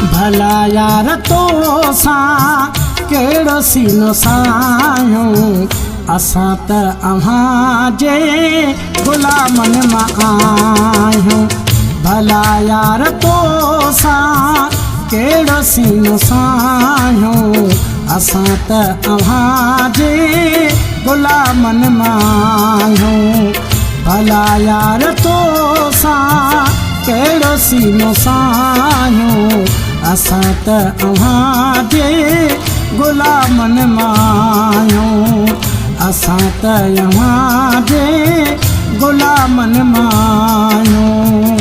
भला यार तो सां कहिड़ो सीनो सायूं असां त अव्हां जे गुलामनि मां आहियूं। भला यार तो सां कहिड़ो सीनो सायूं असां त अव्हां जे गुलामनि मां आहियूं। भला यार तो सां कहिड़ो सीनो सायूं असां त अव्हां जे गुलामनि मां आहियूं। असां त अव्हां जे गुलामनि मां आहियूं।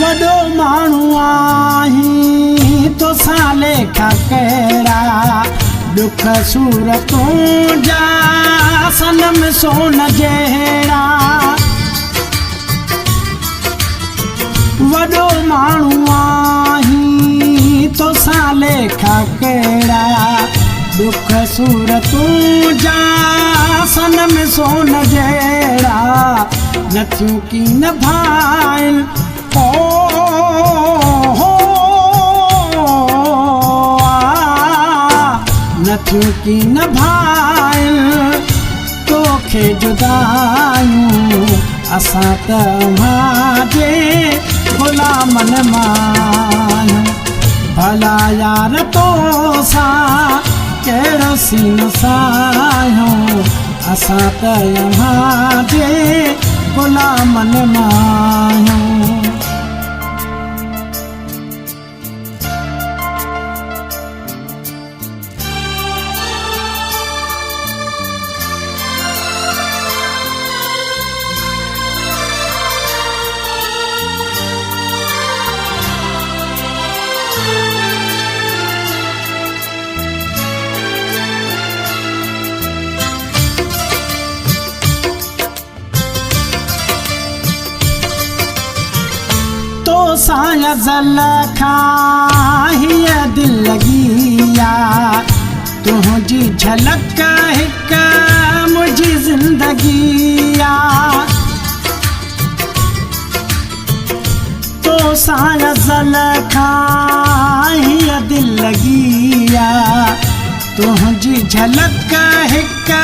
वॾो माण्हू आहीं तोसां लेखा कहिड़ा दुख सूरतूं जा सनम सोन जहिड़ा। वॾो माण्हू आहीं तोसां लेखा कहिड़ा दुख सूरतूं जा सनम सोन जहिड़ा। नथियूं कीन भाइनि नथियूं कीन भाइनि तोखे जुदायूं असां त अव्हां जे गुलामनि मां आहियूं। भला यार तो सां कहिड़ो सीनो सायूं असां त अव्हां जे गुलामनि मां आहियूं। तोसां ज़ल खां हीअ दिलि लॻी आ तुंहिंजी झलक हिकु मुंहिंजी ज़िंदगी आ। तोसां ज़ल खां हीअ दिलि लॻी आ तुंहिंजी झलक हिकु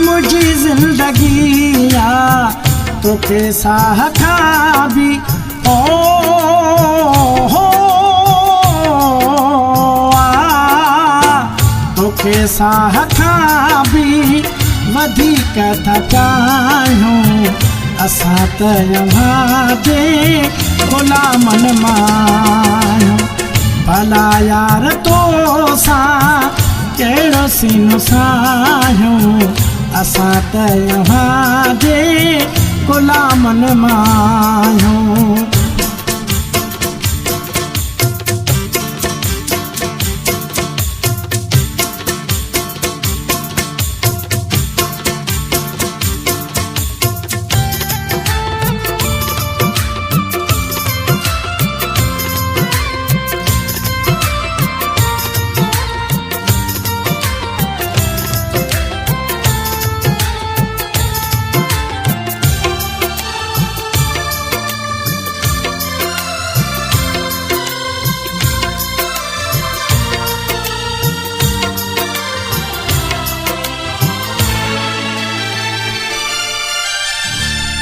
मुंहिंजी ज़िंदगी आ। तोखे साह खां बि तोखे साह खां बि वधीक था चाहियूं असां त अव्हां जे गुलामनि मां आहियूं। भला यार तो सां कहिड़ो सीनो सायूं असां त अव्हां जे गुलामनि मां आहियूं।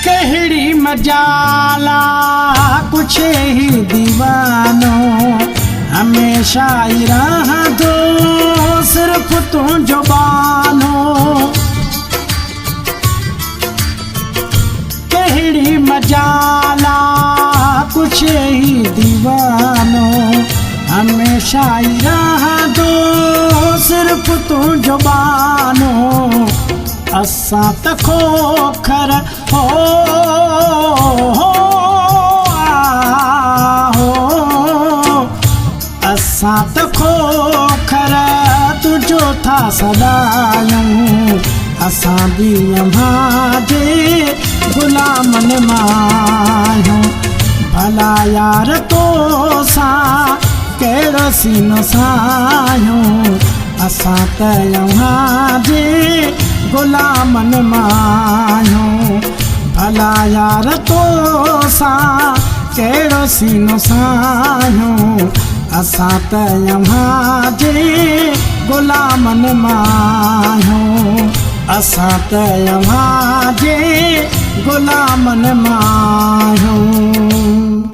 कहिड़ी मजाला कुछ ही दीवानो हमेशा ही रहंदो सिर्फ तुंहिंजो बानो। कहिड़ी मजाला कुछ ही दीवानो हमेशा ही रहंदो सिर्फ तूं जुबानो असां त खोखर हो असां त खोखर तुंहिंजो था सॾायूं असां बि अव्हांजे ग़ुलामनि मां आहियूं भला यार तोसां कहिड़ो सीनो सायूं असां त अव्हांजे ग़ुलामनि मां आहियूं भला यार तोसां कहिड़ो सीनो सायूं असां त अव्हांजे ग़ुलामनि मां आहियूं असां त अव्हांजे ग़ुलामनि मां आहियूं।